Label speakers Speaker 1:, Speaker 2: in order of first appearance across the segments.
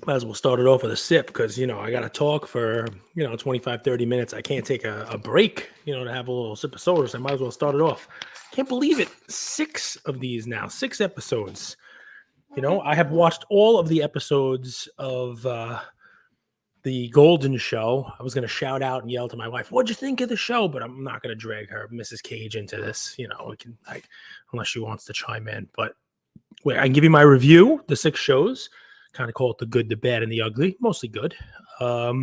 Speaker 1: Might as well start it off with a sip because, I got to talk for, 25, 30 minutes. I can't take a break, to have a little sip of soda. So I might as well start it off. Can't believe it. 6 of these now, 6 episodes. I have watched all of the episodes of the Goldin show. I was going to shout out and yell to my wife, "What'd you think of the show?" But I'm not going to drag her, Mrs. Cage, into this. We can, unless she wants to chime in. But wait, I can give you my review, the 6 shows. Kind of call it the good, the bad, and the ugly. Mostly good. Got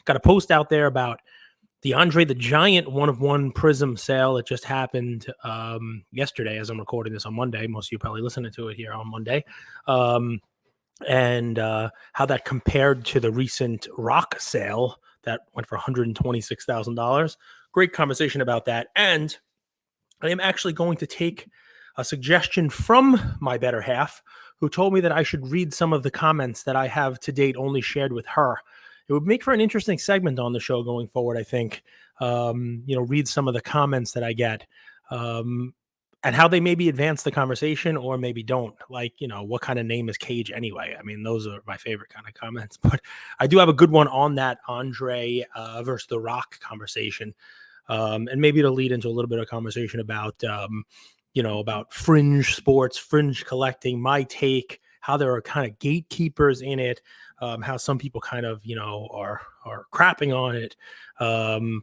Speaker 1: a post out there about the Andre the Giant 1-of-1 Prism sale that just happened yesterday as I'm recording this on Monday. Most of you probably listening to it here on Monday. And how that compared to the recent rock sale that went for $126,000. Great conversation about that. And I am actually going to take a suggestion from my better half, who told me that I should read some of the comments that I have to date only shared with her. It would make for an interesting segment on the show going forward, I think. Read some of the comments that I get. And how they maybe advance the conversation or maybe don't. Like, what kind of name is Cage anyway? I mean, those are my favorite kind of comments. But I do have a good one on that Andre versus The Rock conversation. And maybe it'll lead into a little bit of conversation about, about fringe sports, fringe collecting, my take, how there are kind of gatekeepers in it, how some people kind of, are crapping on it.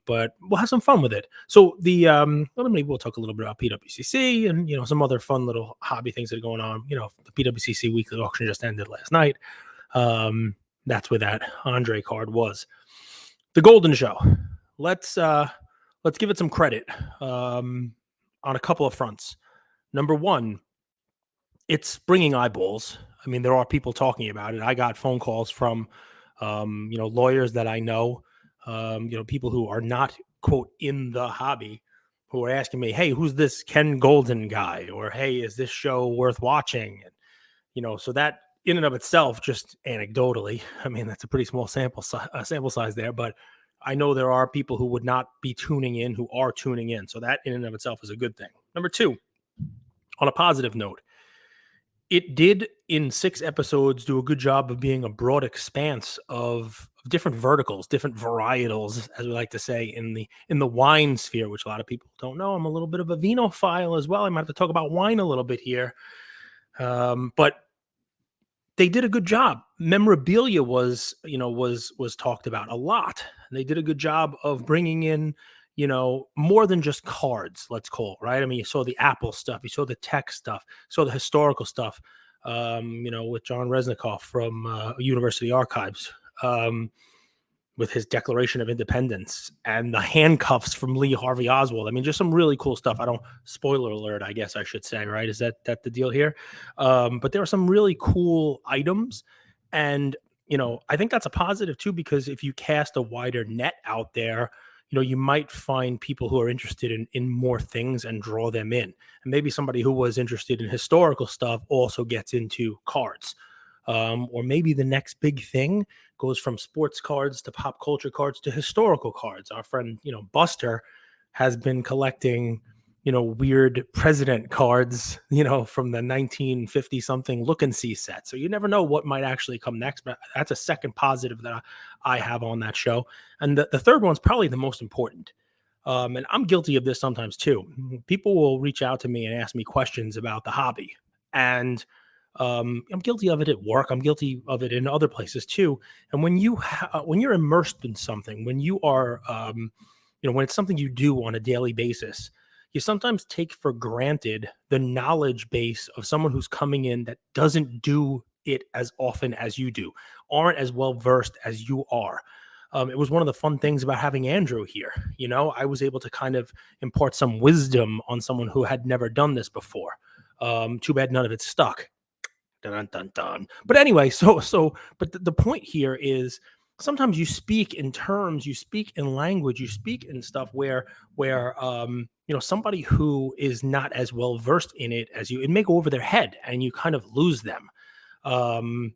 Speaker 1: But we'll have some fun with it. So maybe we'll talk a little bit about PWCC and, some other fun little hobby things that are going on. The PWCC weekly auction just ended last night. That's where that Andre card was. The Goldin show. Let's give it some credit on a couple of fronts. Number one, it's bringing eyeballs. I mean, there are people talking about it. I got phone calls from, lawyers that I know, people who are not, quote, in the hobby, who are asking me, "Hey, who's this Ken Goldin guy?" Or, "Hey, is this show worth watching?" And, so that in and of itself, just anecdotally, I mean, that's a pretty small sample size there, but I know there are people who would not be tuning in who are tuning in. So that in and of itself is a good thing. Number two, on a positive note, it did in 6 episodes do a good job of being a broad expanse of different verticals, different varietals, as we like to say in the wine sphere, which a lot of people don't know. I'm a little bit of a vinophile as well. I might have to talk about wine a little bit here. But they did a good job. Memorabilia was talked about a lot. They did a good job of bringing in, more than just cards, let's call it, right? I mean, you saw the Apple stuff, you saw the tech stuff, you saw the historical stuff, with John Resnikoff from University Archives, with his Declaration of Independence and the handcuffs from Lee Harvey Oswald. I mean, just some really cool stuff. Spoiler alert, I guess I should say, right? Is that the deal here? But there are some really cool items. And, I think that's a positive too, because if you cast a wider net out there, you might find people who are interested in more things and draw them in. And maybe somebody who was interested in historical stuff also gets into cards. Or maybe the next big thing goes from sports cards to pop culture cards to historical cards. Our friend, Buster has been collecting, weird president cards, from the 1950 something look and see set. So you never know what might actually come next, but that's a second positive that I have on that show. And the third one's probably the most important. And I'm guilty of this sometimes too. People will reach out to me and ask me questions about the hobby. And I'm guilty of it at work. I'm guilty of it in other places too. And when you're immersed in something, when you are, when it's something you do on a daily basis, you sometimes take for granted the knowledge base of someone who's coming in that doesn't do it as often as you do, aren't as well versed as you are. It was one of the fun things about having Andrew here. I was able to kind of impart some wisdom on someone who had never done this before. Too bad none of it stuck. Dun, dun, dun. But anyway, but the point here is sometimes you speak in terms, you speak in language, you speak in stuff where somebody who is not as well versed in it as you, it may go over their head and you kind of lose them. I'll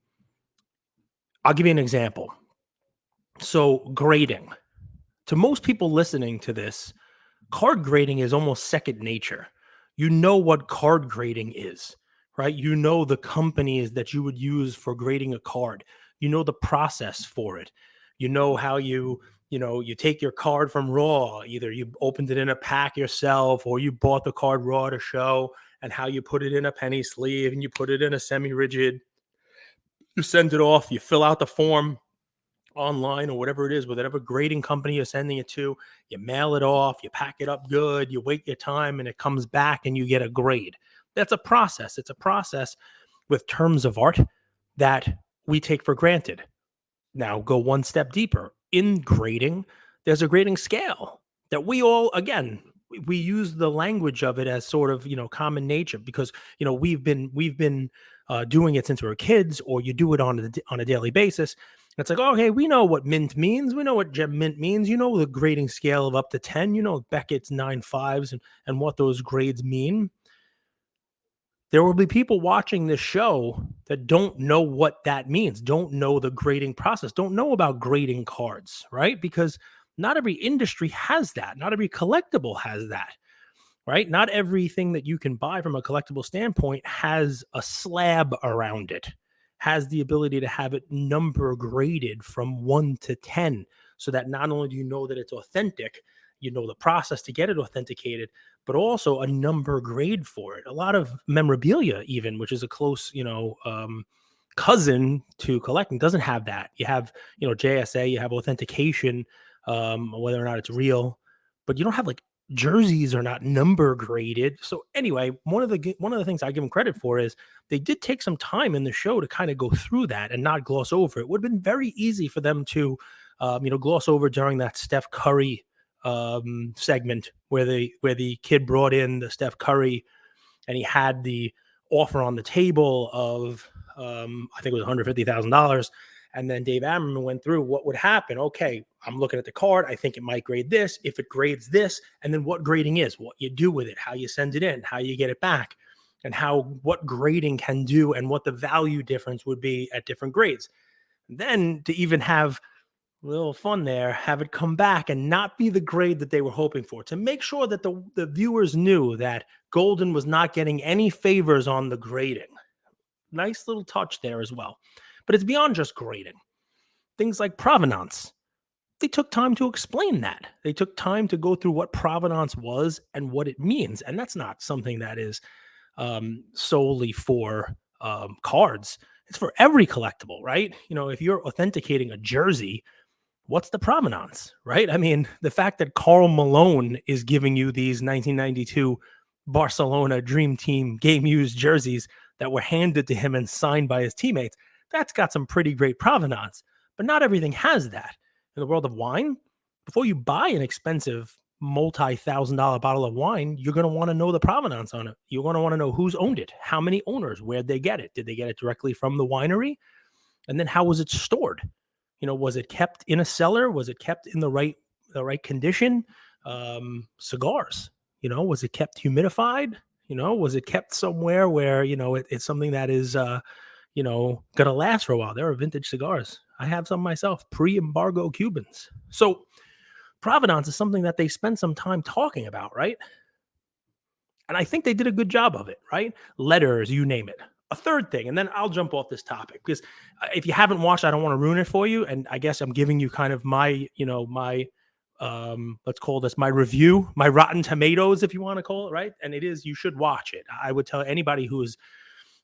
Speaker 1: give you an example. So grading. To most people listening to this, card grading is almost second nature. You know what card grading is, right? You know the companies that you would use for grading a card. You know the process for it. You know how you take your card from Raw, either you opened it in a pack yourself or you bought the card Raw to show, and how you put it in a penny sleeve and you put it in a semi-rigid, you send it off, you fill out the form online or whatever it is, whatever grading company you're sending it to, you mail it off, you pack it up good, you wait your time, and it comes back and you get a grade. That's a process. It's a process with terms of art that we take for granted. Now, go one step deeper. In grading, there's a grading scale that we all, again, we use the language of it as sort of, common nature, because, we've been doing it since we were kids, or you do it on a daily basis. It's like, okay, we know what mint means. We know what gem mint means. You know the grading scale of up to 10. You know Beckett's 9.5s and what those grades mean. There will be people watching this show that don't know what that means, don't know the grading process, don't know about grading cards, right? Because not every industry has that. Not every collectible has that, right? Not everything that you can buy from a collectible standpoint has a slab around it, has the ability to have it number graded from 1 to 10, so that not only do you know that it's authentic, you know the process to get it authenticated, but also a number grade for it. A lot of memorabilia, even, which is a close, cousin to collecting, doesn't have that. You have, JSA, you have authentication, whether or not it's real, but you don't have like jerseys are not number graded. So anyway, one of the things I give them credit for is they did take some time in the show to kind of go through that and not gloss over. It would have been very easy for them to, gloss over during that Steph Curry segment where the kid brought in the Steph Curry and he had the offer on the table of I think it was $150,000. And then Dave Ammerman went through what would happen. Okay, I'm looking at the card. I think it might grade this. If it grades this, and then what grading is, what you do with it, how you send it in, how you get it back, and what grading can do and what the value difference would be at different grades. Then to even have a little fun there, have it come back and not be the grade that they were hoping for, to make sure that the viewers knew that Goldin was not getting any favors on the grading. Nice little touch there as well. But it's beyond just grading. Things like provenance. They took time to explain that. They took time to go through what provenance was and what it means. And that's not something that is solely for cards. It's for every collectible, right? If you're authenticating a jersey, what's the provenance, right? I mean, the fact that Karl Malone is giving you these 1992 Barcelona Dream Team game used jerseys that were handed to him and signed by his teammates, that's got some pretty great provenance. But not everything has that. In the world of wine, before you buy an expensive multi-$1,000 bottle of wine, you're going to want to know the provenance on it. You're going to want to know who's owned it, how many owners, where'd they get it? Did they get it directly from the winery? And then how was it stored? Was it kept in a cellar? Was it kept in the right condition? Cigars, was it kept humidified? Was it kept somewhere where, it's something that is, going to last for a while? There are vintage cigars. I have some myself, pre-embargo Cubans. So provenance is something that they spend some time talking about, right? And I think they did a good job of it, right? Letters, you name it. A third thing, and then I'll jump off this topic, because if you haven't watched, I don't want to ruin it for you. And I guess I'm giving you kind of my, let's call this my review, my Rotten Tomatoes, if you want to call it, right? And it is, you should watch it. I would tell anybody who is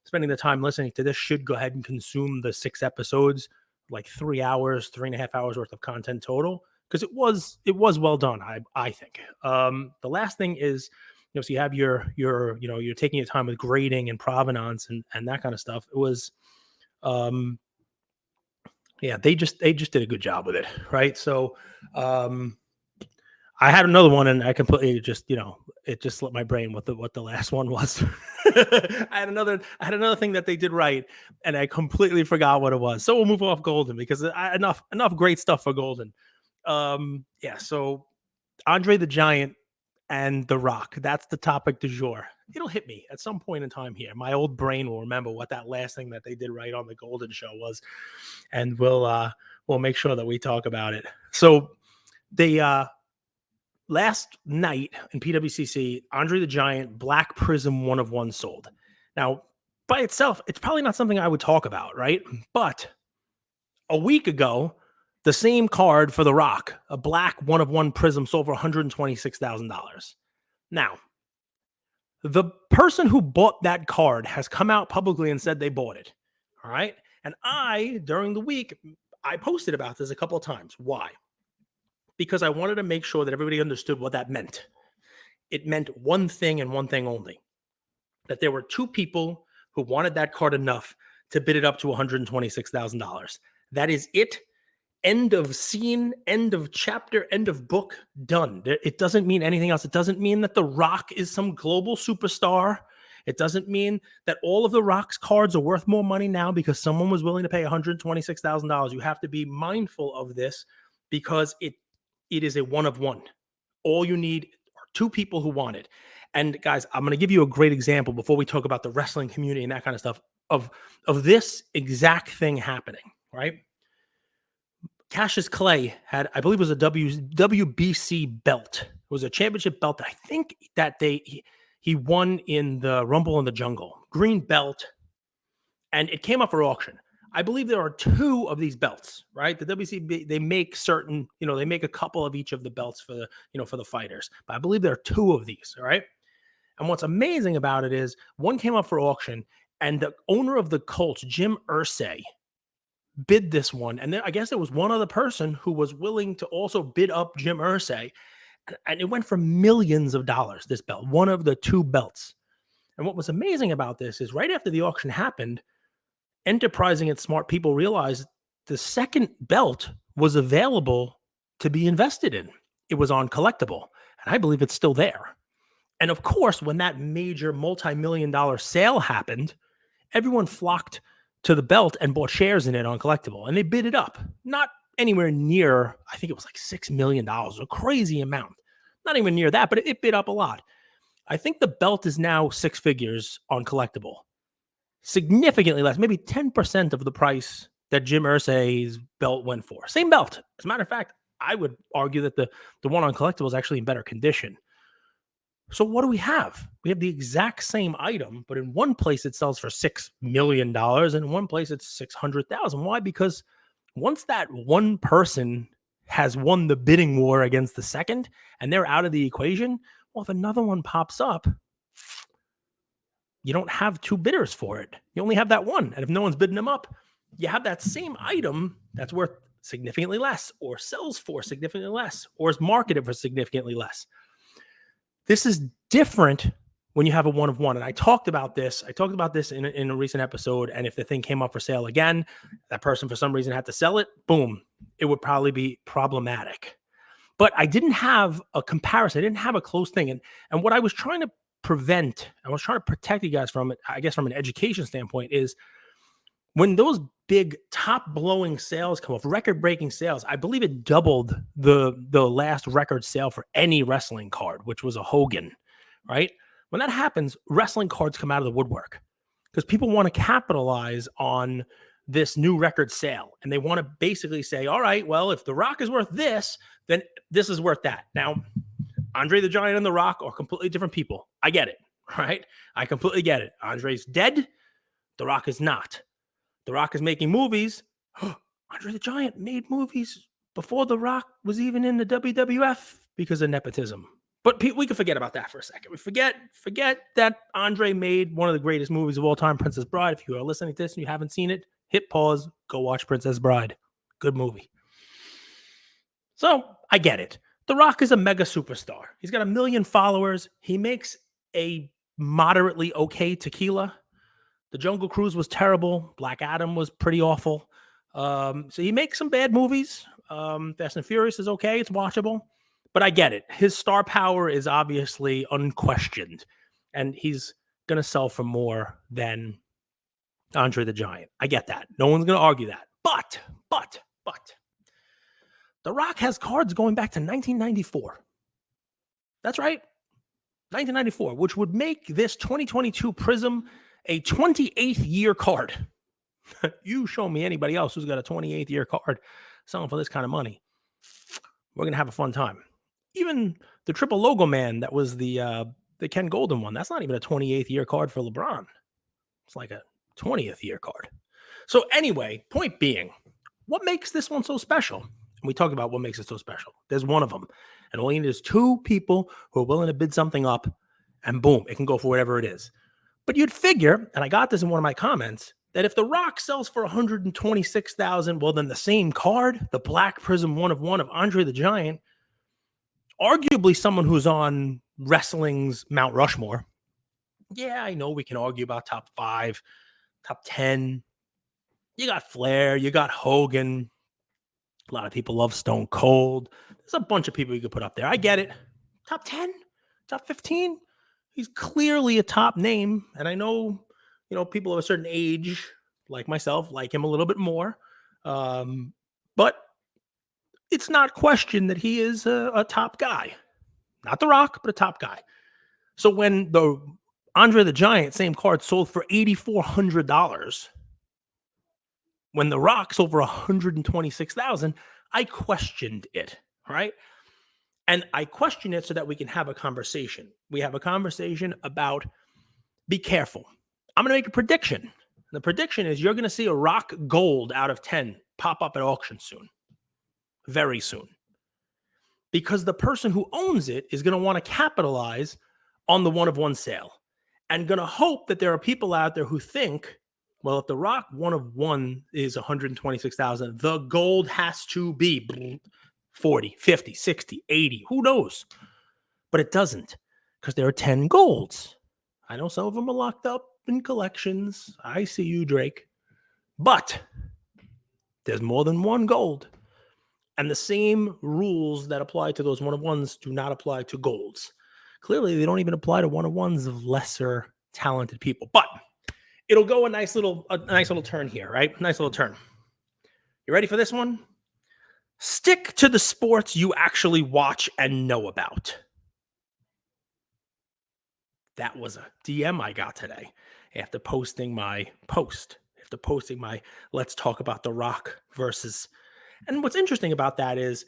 Speaker 1: spending the time listening to this should go ahead and consume the 6 episodes, like 3 hours, 3.5 hours worth of content total, because it was well done. I think. The last thing is, so you have you're taking your time with grading and provenance and that kind of stuff. It was, they just did a good job with it, right? So, I had another one, and I completely just, it just slipped my brain what the last one was. I had another thing that they did right, and I completely forgot what it was. So we'll move off Goldin, because enough great stuff for Goldin. So Andre the Giant and The Rock, that's the topic du jour. It'll hit me at some point in time here. My old brain will remember what that last thing that they did right on the Goldin show was, and we'll make sure that we talk about it. So they last night in PWCC, Andre the Giant Black Prism 1 of 1 sold. Now, by itself, it's probably not something I would talk about, right? But A week ago, the same card for The Rock, a black 1-of-1 Prism, sold for $126,000. Now, the person who bought that card has come out publicly and said they bought it. All right. And during the week, I posted about this a couple of times. Why? Because I wanted to make sure that everybody understood what that meant. It meant one thing and one thing only, that there were two people who wanted that card enough to bid it up to $126,000. That is it. End of scene, end of chapter, end of book, done. It doesn't mean anything else. It doesn't mean that The Rock is some global superstar. It doesn't mean that all of The Rock's cards are worth more money now because someone was willing to pay $126,000. You have to be mindful of this because it is a one-of-one. All you need are two people who want it. And guys, I'm going to give you a great example before we talk about the wrestling community and that kind of stuff of this exact thing happening, right? Cassius Clay had, I believe it was a WBC belt. It was a championship belt. I think that he won in the Rumble in the Jungle. Green belt. And it came up for auction. I believe there are two of these belts, right? The WBC, they make certain, they make a couple of each of the belts for the, for the fighters. But I believe there are two of these, all right? And what's amazing about it is one came up for auction and the owner of the Colts, Jim Irsay, bid this one. And then I guess there was one other person who was willing to also bid up Jim Irsay. And it went for millions of dollars, this belt, one of the two belts. And what was amazing about this is right after the auction happened, enterprising and smart people realized the second belt was available to be invested in. It was on Collectible. And I believe it's still there. And of course, when that major multi-million-dollar sale happened, everyone flocked to the belt and bought shares in it on Collectible. And they bid it up. Not anywhere near, I think it was like $6 million, a crazy amount. Not even near that, but it bid up a lot. I think the belt is now six figures on Collectible. Significantly less, maybe 10% of the price that Jim Irsay's belt went for. Same belt. As a matter of fact, I would argue that the one on Collectible is actually in better condition. So what do we have? We have the exact same item, but in one place it sells for $6 million, and in one place it's $600,000. Why? Because once that one person has won the bidding war against the second, and they're out of the equation, well, if another one pops up, you don't have two bidders for it. You only have that one. And if no one's bidding them up, you have that same item that's worth significantly less, or sells for significantly less, or is marketed for significantly less. This is different when you have a one-of-one. And I talked about this in a recent episode. And if the thing came up for sale again, that person for some reason had to sell it, boom, it would probably be problematic. But I didn't have a comparison. I didn't have a close thing. And what I was trying to protect you guys from it, I guess from an education standpoint, is when those big top-blowing sales come off, record-breaking sales, I believe it doubled the last record sale for any wrestling card, which was a Hogan, right? When that happens, wrestling cards come out of the woodwork because people want to capitalize on this new record sale. And they want to basically say, all right, well, if The Rock is worth this, then this is worth that. Now, Andre the Giant and The Rock are completely different people. I get it, right? I completely get it. Andre's dead. The Rock is not. The Rock is making movies. Andre the Giant made movies before The Rock was even in the WWF because of nepotism. But we can forget about that for a second. We forget that Andre made one of the greatest movies of all time, Princess Bride. If you are listening to this and you haven't seen it, hit pause, go watch Princess Bride. Good movie. So I get it. The Rock is a mega superstar. He's got 1 million followers. He makes a moderately okay tequila. The Jungle Cruise was terrible. Black Adam was pretty awful. So he makes some bad movies. Fast and Furious is okay. It's watchable. But I get it. His star power is obviously unquestioned. And he's going to sell for more than Andre the Giant. I get that. No one's going to argue that. But. The Rock has cards going back to 1994. That's right. 1994, which would make this 2022 Prism a 28th year card. You show me anybody else who's got a 28th year card selling for this kind of money. We're going to have a fun time. Even the triple logo man that was the Ken Goldin one, that's not even a 28th year card for LeBron. It's like a 20th year card. So anyway, point being, What makes this one so special? And we talked about what makes it so special. There's one of them. And all you need is two people who are willing to bid something up, and boom, it can go for whatever it is. But you'd figure, and I got this in one of my comments, that if the Rock sells for 126,000, well, then the same card, the Black Prism 1 of Andre the Giant, arguably someone who's on wrestling's Mount Rushmore. Yeah, I know we can argue about top 5, top 10. You got Flair, you got Hogan. A lot of people love Stone Cold. There's a bunch of people you could put up there. I get it. Top 10, top 15. He's clearly a top name. And I know, people of a certain age, like myself, like him a little bit more. But it's not questioned that he is a top guy. Not The Rock, but a top guy. So when the Andre the Giant, same card, sold for $8,400, when The Rock sold for $126,000, I questioned it, right? And I question it so that we can have a conversation. We have a conversation about, be careful. I'm going to make a prediction. The prediction is you're going to see a Rock Gold out of 10 pop up at auction soon. Very soon. Because the person who owns it is going to want to capitalize on the one-of-one sale and going to hope that there are people out there who think, well, if the Rock 1 is 126,000, the gold has to be 40, 50, 60, 80, who knows? But it doesn't, because there are 10 golds. I know some of them are locked up in collections. I see you, Drake. But there's more than one gold. And the same rules that apply to those 1-of-1s do not apply to golds. Clearly, they don't even apply to 1-of-1s of lesser talented people. But it'll go a nice little turn here, right? Nice little turn. You ready for this one? Stick to the sports you actually watch and know about. That was a DM I got today after posting my post. After posting my Let's Talk About The Rock versus. And what's interesting about that is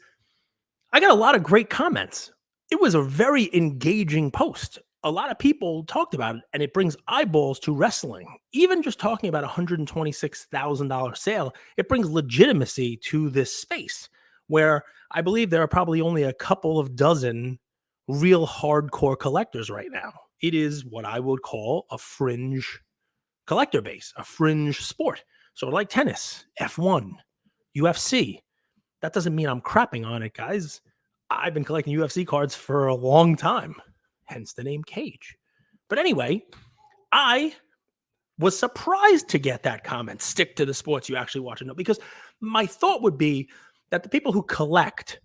Speaker 1: I got a lot of great comments. It was a very engaging post. A lot of people talked about it, and it brings eyeballs to wrestling. Even just talking about a $126,000 sale, it brings legitimacy to this space where I believe there are probably only a couple of dozen real hardcore collectors right now. It is what I would call a fringe collector base, a fringe sport. So like tennis, F1, UFC. That doesn't mean I'm crapping on it, guys. I've been collecting UFC cards for a long time, hence the name Cage. But anyway, I was surprised to get that comment, stick to the sports you actually watch and know, because my thought would be that the people who collect,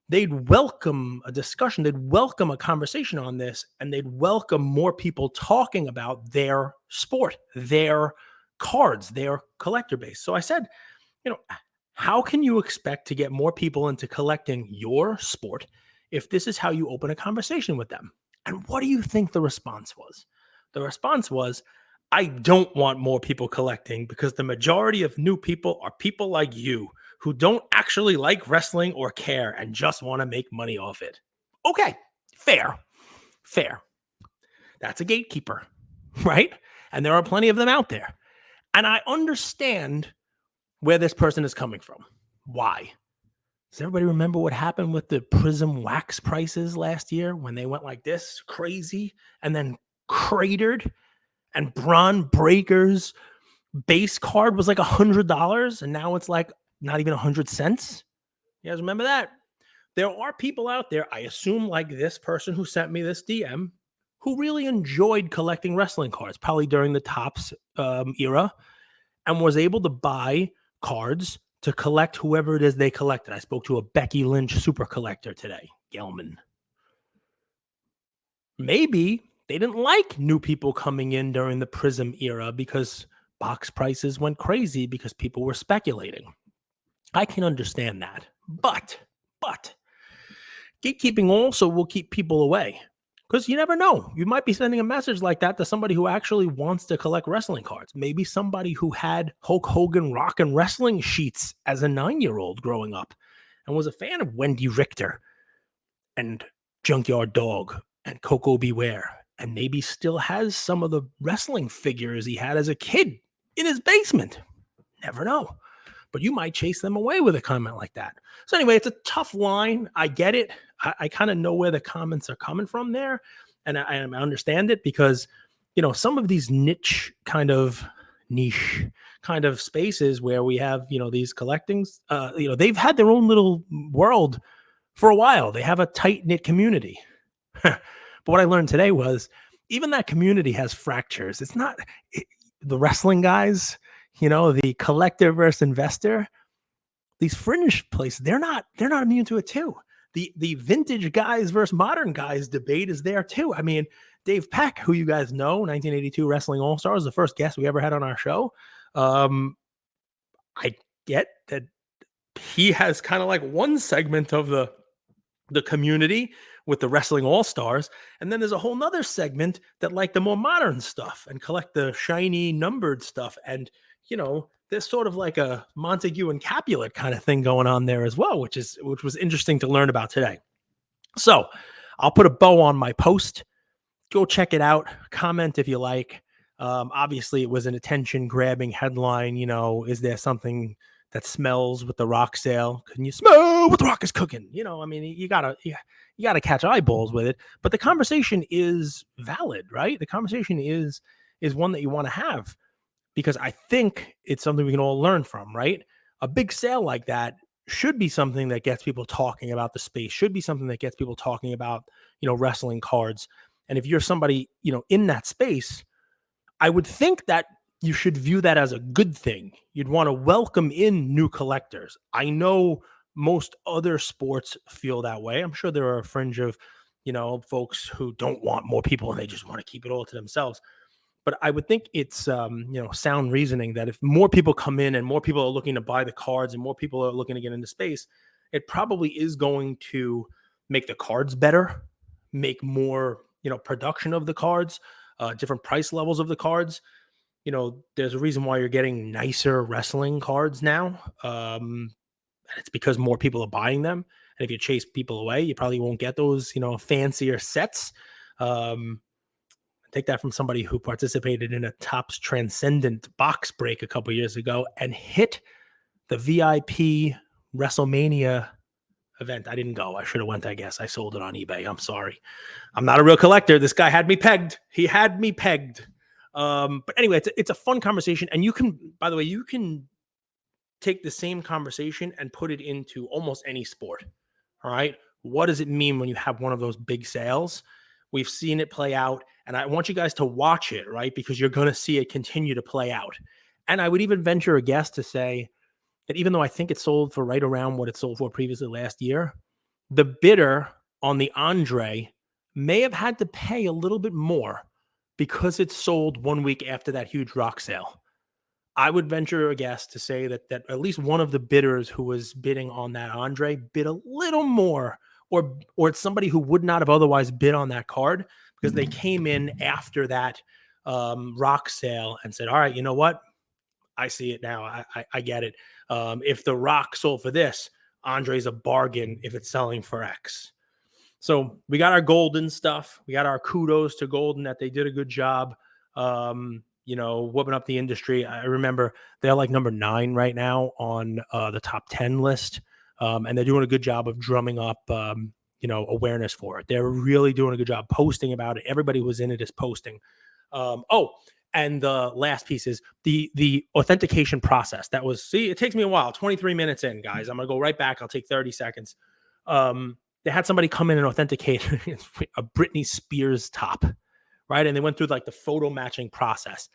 Speaker 1: they'd welcome a discussion, they'd welcome a conversation on this, and they'd welcome more people talking about their sport, their cards, their collector base. So I said, how can you expect to get more people into collecting your sport if this is how you open a conversation with them? And what do you think the response was? The response was, I don't want more people collecting because the majority of new people are people like you who don't actually like wrestling or care and just want to make money off it. Okay, fair. That's a gatekeeper, right? And there are plenty of them out there. And I understand where this person is coming from. Why? Does everybody remember what happened with the Prism wax prices last year when they went like this, crazy, and then cratered, and Braun Breaker's base card was like $100, and now it's like not even 100 cents? You guys remember that? There are people out there, I assume like this person who sent me this DM, who really enjoyed collecting wrestling cards, probably during the Topps era, and was able to buy cards to collect whoever it is they collected. I spoke to a Becky Lynch super collector today, Gelman. Maybe they didn't like new people coming in during the Prism era because box prices went crazy because people were speculating. I can understand that. But gatekeeping also will keep people away. Because you never know. You might be sending a message like that to somebody who actually wants to collect wrestling cards. Maybe somebody who had Hulk Hogan rock and wrestling sheets as a 9-year-old growing up and was a fan of Wendy Richter and Junkyard Dog and Coco Beware, and maybe still has some of the wrestling figures he had as a kid in his basement. Never know. but you might chase them away with a comment like that. So anyway, it's a tough line. I get it. I kind of know where the comments are coming from there, and I understand it because, some of these niche kind of spaces where we have, these collectings, they've had their own little world for a while. They have a tight knit community. But what I learned today was even that community has fractures. It's not the wrestling guys, the collector versus investor. These fringe places, they're not immune to it too. The vintage guys versus modern guys debate is there too. I mean, Dave Peck, who you guys know, 1982 Wrestling All-Stars, the first guest we ever had on our show. I get that he has kind of like one segment of the community with the Wrestling All-Stars, and then there's a whole nother segment that like the more modern stuff and collect the shiny numbered stuff. And there's sort of like a Montague and Capulet kind of thing going on there as well, which was interesting to learn about today. So I'll put a bow on my post. Go check it out. Comment if you like. Obviously, it was an attention-grabbing headline. Is there something that smells with the Rock sale? Can you smell what the Rock is cooking? I mean, you gotta catch eyeballs with it. But the conversation is valid, right? The conversation is one that you want to have, because I think it's something we can all learn from, right? A big sale like that should be something that gets people talking about the space, should be something that gets people talking about, wrestling cards. And if you're somebody, in that space, I would think that you should view that as a good thing. You'd want to welcome in new collectors. I know most other sports feel that way. I'm sure there are a fringe of, folks who don't want more people and they just want to keep it all to themselves. But I would think it's, sound reasoning that if more people come in and more people are looking to buy the cards and more people are looking to get into space, it probably is going to make the cards better, make more, production of the cards, different price levels of the cards. There's a reason why you're getting nicer wrestling cards now. And it's because more people are buying them. And if you chase people away, you probably won't get those, fancier sets. Take that from somebody who participated in a Topps Transcendent box break a couple years ago and hit the VIP WrestleMania event. I didn't go. I should have went, I guess. I sold it on eBay. I'm sorry. I'm not a real collector. This guy had me pegged. He had me pegged. But anyway, it's a fun conversation. And you can, by the way, you can take the same conversation and put it into almost any sport. All right. What does it mean when you have one of those big sales? We've seen it play out, and I want you guys to watch it, right? Because you're going to see it continue to play out. And I would even venture a guess to say that even though I think it sold for right around what it sold for previously last year, the bidder on the Andre may have had to pay a little bit more because it sold 1 week after that huge Rock sale. I would venture a guess to say that at least one of the bidders who was bidding on that Andre bid a little more, or it's somebody who would not have otherwise bid on that card because they came in after that Rock sale and said, all right, you know what? I see it now. I get it. If the Rock sold for this, Andre's a bargain if it's selling for X. So we got our Goldin stuff. We got our kudos to Goldin that they did a good job, whooping up the industry. I remember they're like number 9 right now on the top 10 list. And they're doing a good job of drumming up, awareness for it. They're really doing a good job posting about it. Everybody who was in it is posting. And the last piece is the authentication process. It takes me a while, 23 minutes in, guys. I'm going to go right back. I'll take 30 seconds. They had somebody come in and authenticate a Britney Spears top, right? And they went through like the photo matching process.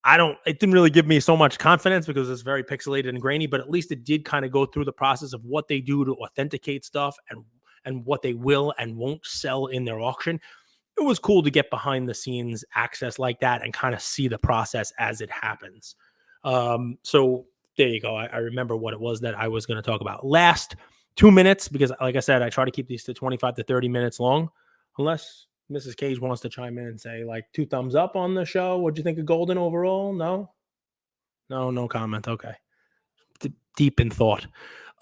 Speaker 1: It didn't really give me so much confidence because it's very pixelated and grainy, but at least it did kind of go through the process of what they do to authenticate stuff and what they will and won't sell in their auction. It was cool to get behind the scenes access like that and kind of see the process as it happens. So there you go. I remember what it was that I was going to talk about. Last 2 minutes, because like I said, I try to keep these to 25 to 30 minutes long, unless Mrs. Cage wants to chime in and say like 2 thumbs up on the show. What'd you think of Goldin overall? No comment. Okay. Deep in thought.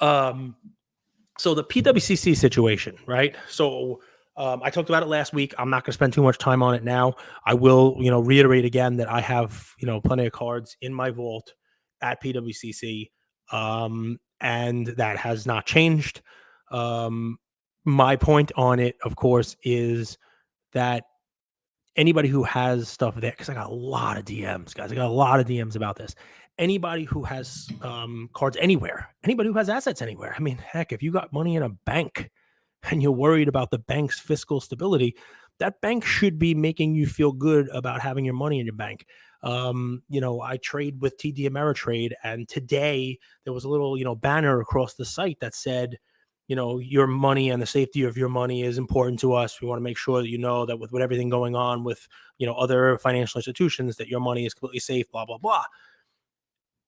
Speaker 1: So the PWCC situation, right? So I talked about it last week. I'm not going to spend too much time on it now. I will, reiterate again that I have, plenty of cards in my vault at PWCC. And that has not changed. Um, my point on it, of course, is that anybody who has stuff there, because I got a lot of DMs, guys. I got a lot of DMs about this. Anybody who has cards anywhere, anybody who has assets anywhere. I mean, heck, if you got money in a bank and you're worried about the bank's fiscal stability, that bank should be making you feel good about having your money in your bank. I trade with TD Ameritrade, and today there was a little, banner across the site that said, your money and the safety of your money is important to us. We want to make sure that you know that with everything going on with, other financial institutions, that your money is completely safe, blah, blah, blah.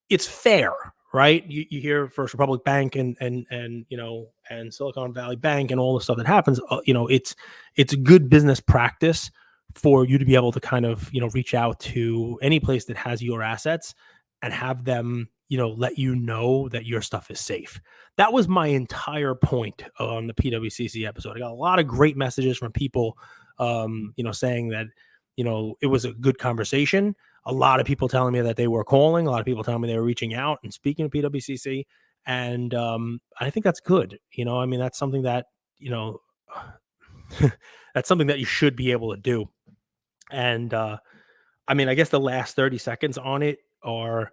Speaker 1: It's fair, right? You hear First Republic Bank and Silicon Valley Bank and all the stuff that happens. It's good business practice for you to be able to kind of reach out to any place that has your assets and have them let you know that your stuff is safe. That was my entire point on the PWCC episode. I got a lot of great messages from people, saying that it was a good conversation. A lot of people telling me that they were calling, a lot of people telling me they were reaching out and speaking to PWCC. And I think that's good. That's something that, that's something that you should be able to do. And I guess the last 30 seconds on it are,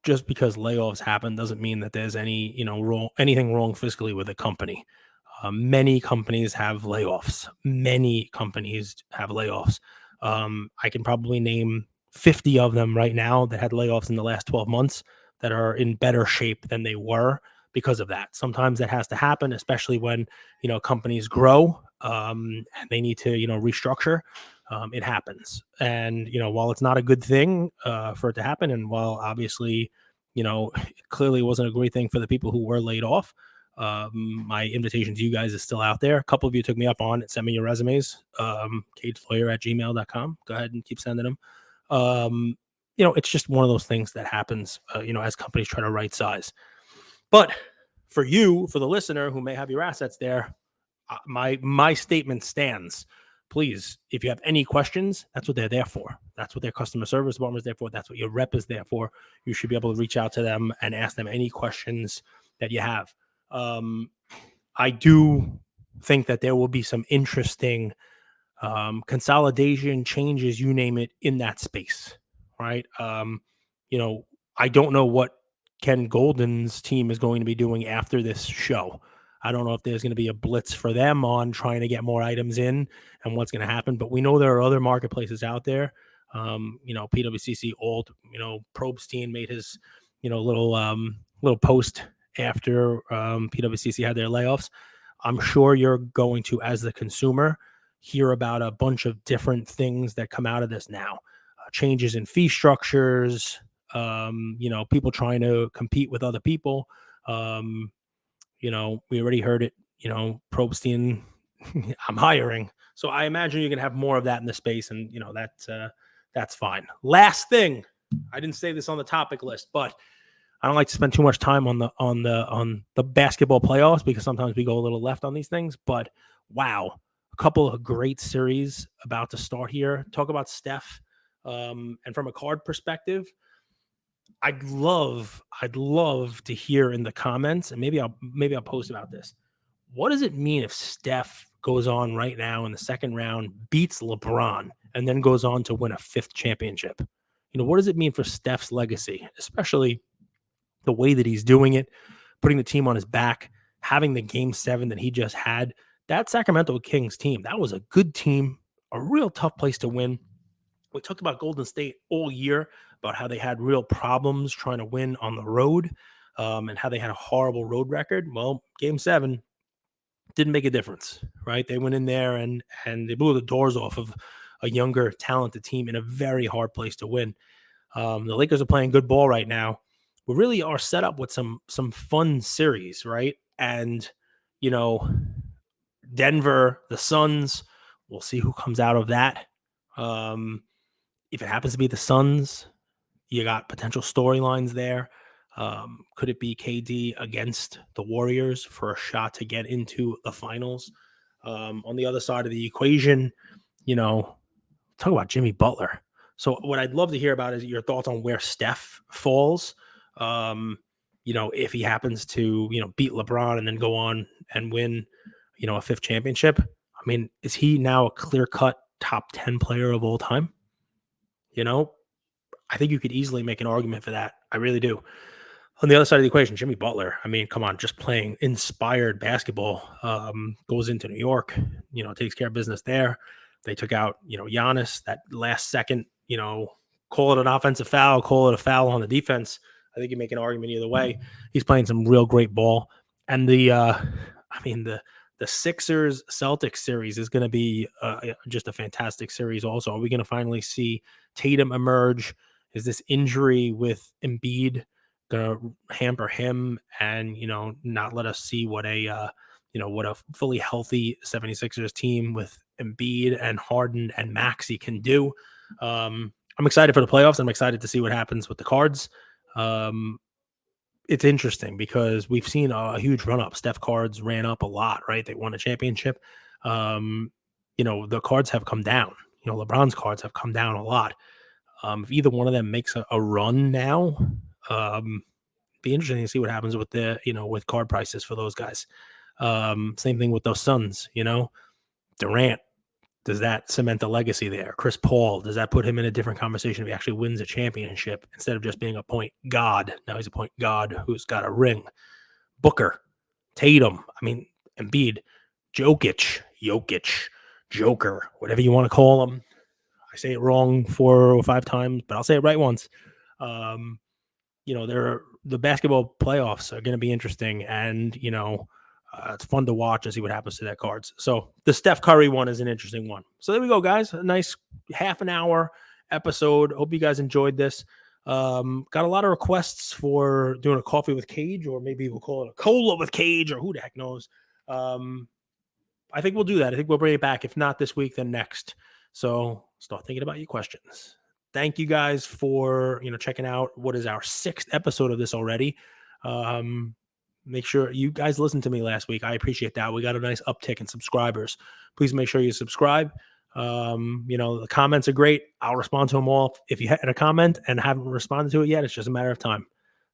Speaker 1: just because layoffs happen doesn't mean that there's anything wrong fiscally with the company. Many companies have layoffs. Many companies have layoffs. I can probably name 50 of them right now that had layoffs in the last 12 months that are in better shape than they were because of that. Sometimes that has to happen, especially when, companies grow, and they need to, restructure. It happens. And, while it's not a good thing for it to happen, and while obviously, it clearly wasn't a great thing for the people who were laid off, my invitation to you guys is still out there. A couple of you took me up on it. Send me your resumes. cagelawyer@gmail.com. Go ahead and keep sending them. It's just one of those things that happens, as companies try to right size. But for you, for the listener who may have your assets there, my statement stands. Please, if you have any questions, that's what they're there for. That's what their customer service department is there for. That's what your rep is there for. You should be able to reach out to them and ask them any questions that you have. I do think that there will be some interesting consolidation changes, you name it, in that space, right? I don't know what Ken Goldin's team is going to be doing after this show. I don't know if there's going to be a blitz for them on trying to get more items in and what's going to happen, but we know there are other marketplaces out there. PWCC Alt, Probstein made his, little post after PWCC had their layoffs. I'm sure you're going to, as the consumer, hear about a bunch of different things that come out of this now. Changes in fee structures, people trying to compete with other people. We already heard it, Probstein, I'm hiring. So I imagine you're going to have more of that in the space, and, that's fine. Last thing, I didn't say this on the topic list, but I don't like to spend too much time on the basketball playoffs because sometimes we go a little left on these things. But wow, a couple of great series about to start here. Talk about Steph, and from a card perspective, I'd love to hear in the comments, and maybe I'll post about this. What does it mean if Steph goes on right now in the second round, beats LeBron, and then goes on to win a fifth championship? What does it mean for Steph's legacy, especially the way that he's doing it, putting the team on his back, having the game 7 that he just had? That Sacramento Kings team, that was a good team, a real tough place to win. We talked about Golden State all year, about how they had real problems trying to win on the road, and how they had a horrible road record. Well, game 7 didn't make a difference, right? They went in there and they blew the doors off of a younger, talented team in a very hard place to win. The Lakers are playing good ball right now. We really are set up with some fun series, right? And, Denver, the Suns, we'll see who comes out of that. If it happens to be the Suns, you got potential storylines there. Could it be KD against the Warriors for a shot to get into the finals? On the other side of the equation, talk about Jimmy Butler. So what I'd love to hear about is your thoughts on where Steph falls. If he happens to, beat LeBron and then go on and win, a fifth championship, I mean, is he now a clear-cut top 10 player of all time? You know, I think you could easily make an argument for that. I really do. On the other side of the equation, Jimmy Butler, I mean, come on, just playing inspired basketball, goes into New York, takes care of business there. They took out, Giannis that last second, call it an offensive foul, call it a foul on the defense. I think you make an argument either way. He's playing some real great ball. And the Sixers Celtics series is going to be just a fantastic series also. Are we going to finally see Tatum emerge? Is this injury with Embiid gonna hamper him and not let us see what a fully healthy 76ers team with Embiid and Harden and Maxey can do. I'm excited for the playoffs. I'm excited to see what happens with the Cards. It's interesting because we've seen a huge run up. Steph Cards ran up a lot, right? They won a championship. The Cards have come down. LeBron's Cards have come down a lot. If either one of them makes a run now, be interesting to see what happens with with card prices for those guys. Same thing with those Suns, Durant, does that cement a legacy there? Chris Paul, does that put him in a different conversation if he actually wins a championship instead of just being a point god? Now he's a point god who's got a ring. Booker, Tatum, Embiid, Jokic, Joker, whatever you want to call him. I say it wrong 4 or 5 times, but I'll say it right once. The basketball playoffs are going to be interesting, and it's fun to watch and see what happens to that Cards. So the Steph Curry one is an interesting one. So there we go, guys. A nice half an hour episode. Hope you guys enjoyed this. Got a lot of requests for doing a coffee with Cage, or maybe we'll call it a cola with Cage, or who the heck knows. I think we'll do that. I think we'll bring it back. If not this week, then next. So start thinking about your questions. Thank you guys for checking out what is our 6th episode of this already. Make sure you guys listened to me last week. I appreciate that. We got a nice uptick in subscribers. Please make sure you subscribe. The comments are great. I'll respond to them all. If you had a comment and haven't responded to it yet, it's just a matter of time.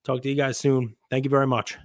Speaker 1: Talk to you guys soon. Thank you very much.